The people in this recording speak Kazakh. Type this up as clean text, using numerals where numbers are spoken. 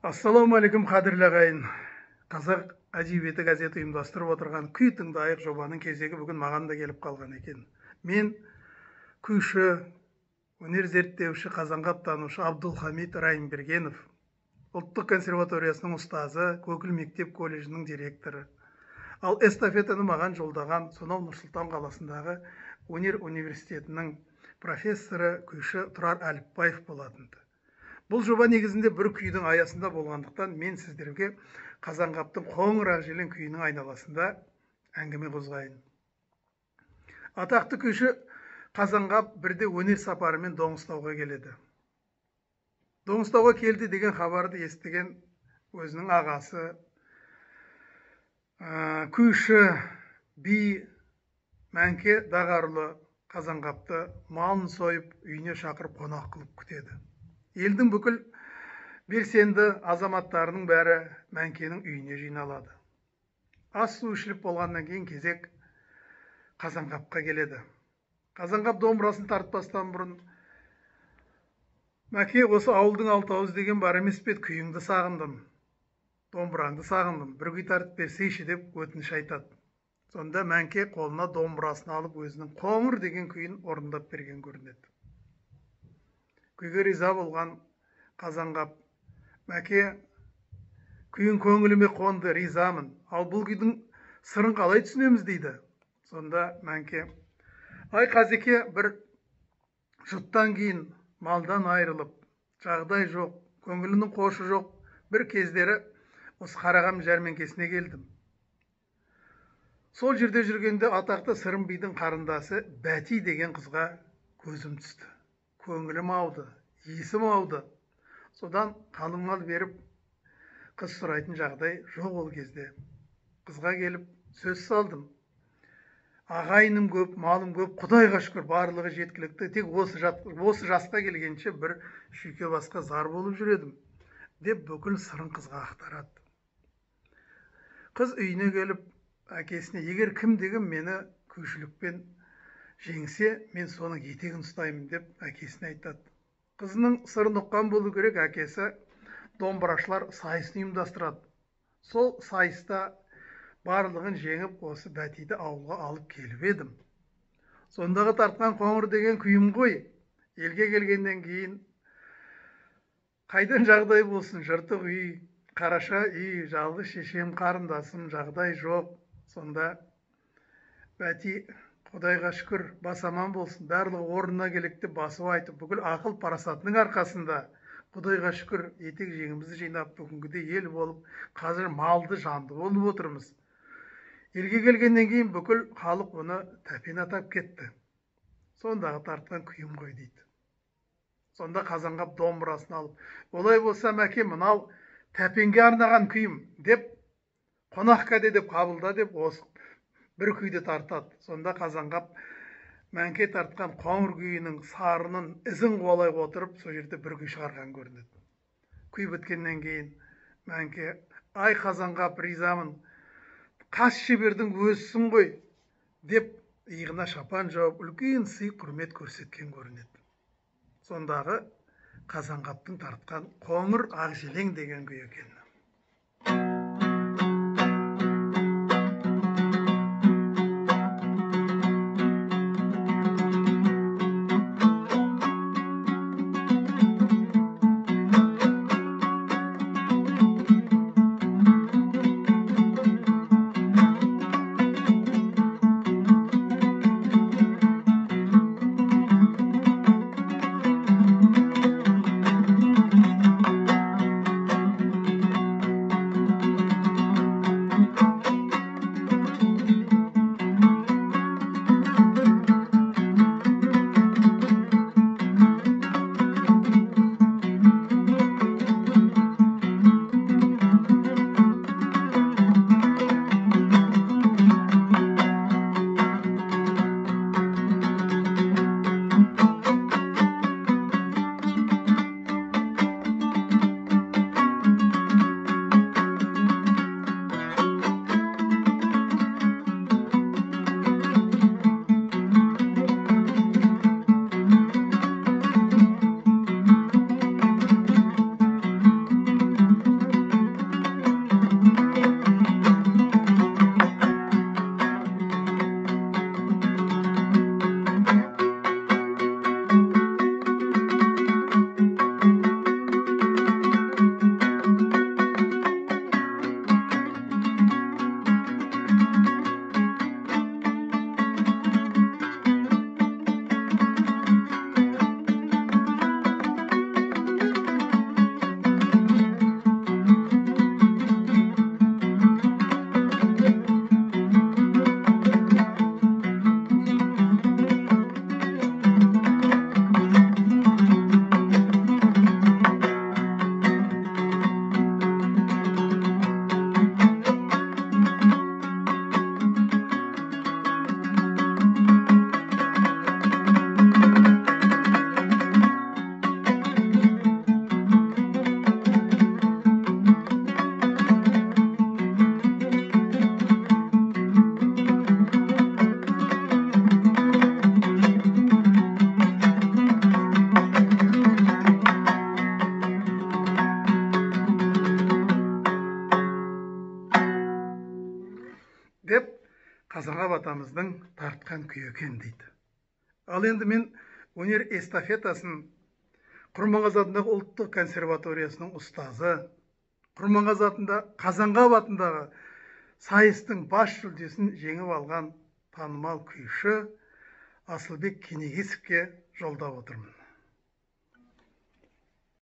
Ассалаумағалейкум қадірлі ағайын. Қазақ әдебиеті газеті ұйымдастырып отырған күй тыңдайық жобаның кезегі бүгін маған да келіп қалған екен. Мен күйші, өнер зерттеуші, қазанғаптанушы Абдулхамид Райымбергенов, ұлттық консерваториясының ұстазы, Көкіл мектеп колледжінің директоры. Ал эстафетаны маған жолдаған сонау Нұрсұлтан қаласындағы өнер университетінің профессоры күйші Тұрар Әліпбаев болатынды. Бұл жоба негізінде бір күйдің аясында болғандықтан мен сіздерге Қазанғаптың қоңыр ақжелең күйінің айналасында әңгіме қозғайын. Атақты күйші Қазанғап бірде өнер сапарымен Доңызтауға келеді. Доңызтауға келді деген хабарды естіген өзінің ағасы, күйші би Мәңке Дағарлы Қазанғапты малын сойып үйіне шақырып қонақ қылып күтеді. Елдің бүкіл белсенді азаматтарының бәрі Мәңкенің үйіне жиналады. Ас су ішіліп болғаннан кейін кезек Қазанғапқа келеді. Қазанғап домбырасын тартпастан бұрын: «Мәке, осы ауылдың алтауыз деген бар емес пе еді, күйіңді сағындым, домбыраңды сағындым, бір күй тартып берсейші» деп өтініш айтады. Сонда Мәңке қолына домбырасын алып өзінің «Қоңыр» деген күйін орындап берген көрінеді. Күйге риза болған Қазанғап: «Мәке, күйің көңіліме қонды, ризамын. Ал бұл күйдің сырын қалай түсінеміз?» дейді. Сонда Мәңке: «Ай Қазеке, бір жұттан кейін малдан айырылып, жағдай жоқ, көңілінің қошы жоқ бір кездері осы Қарағам жәрмеңкесіне келдім. Сол жерде жүргенде атақты Сырым бидің қарындасы Бәти деген қызға көзім түсті. Көңілім ауды, есім ауды. Содан қалың мал беріп, қыз сұрайтын жағдай жоқ ол кезде. Қызға келіп сөз салдым. Ағайыным көп, малым көп, Құдайға шүкір барлығы жеткілікті. Тек осы жасқа келгенше бір шүйке басқа зар болып жүредім» деп бүкіл сырын қызға ақтарады. Қыз үйіне келіп әкесіне: «Егер кім-деген мені күйшілікпен жеңсе, мен соның етегін ұстаймын» деп әкесіне айтады. Қызының сырын ұққан болу керек, әкесі домбырашылар сайысын ұйымдастырады. Сол сайыста барлығын жеңіп, осы Бәтиді ауылға алып келіп едім. Сондағы тартқан «Қоңыр» деген күйім ғой. Елге келгеннен кейін қайдан жағдай болсын, жыртық үй, қараша үй, жалғыз шешем, қарындасым, жағдай жоқ. Сонда Бәти: «Құдайға шүкір, бас аман болсын, барлығы орнына келеді» деп басып айтып, бүкіл ақыл парасатының арқасында Құдайға шүкір етек жеңімізді жинап, бүгінгіде ел болып, қазір малды жанды болып отырмыз. Елге келгеннен кейін бүкіл халық оны тәпен атап кетті. Сондағы тартқан күйім ғой» дейді. Сонда Қазанғап домбырасын алып: «Олай болса Мәке, мынау тәпенге арнаған күйім деп, қонақ кәде деп қабылда» деп осы бір күйді тартады. Сонда Қазанғап Мәңке тартқан «Қоңыр» күйінің сарының ізін қуалай отырып, сол жерде бір күй шығарған көрінеді. Күй біткеннен кейін Мәңке: «Ай Қазанғап, ризамын, қас шебердің өзісің ғой» деп иығына шапан жауып, үлкен сый құрмет көрсеткен көрінеді. Сондағы Қазанғаптың тартқан «Қоңыр ақжелең» деген күй екен. Қазанғап атамыздың тартқан күйі екен дейді. Ал енді мен өнер эстафетасын Құрманғазы атындағы ұлттық консерваториясының ұстазы, Құрманғазы атындағы Қазанғап атындағы сайыстың бас жүлдесін жеңіп алған танымал күйші Асылбек Кенегесовке жолдап отырмын.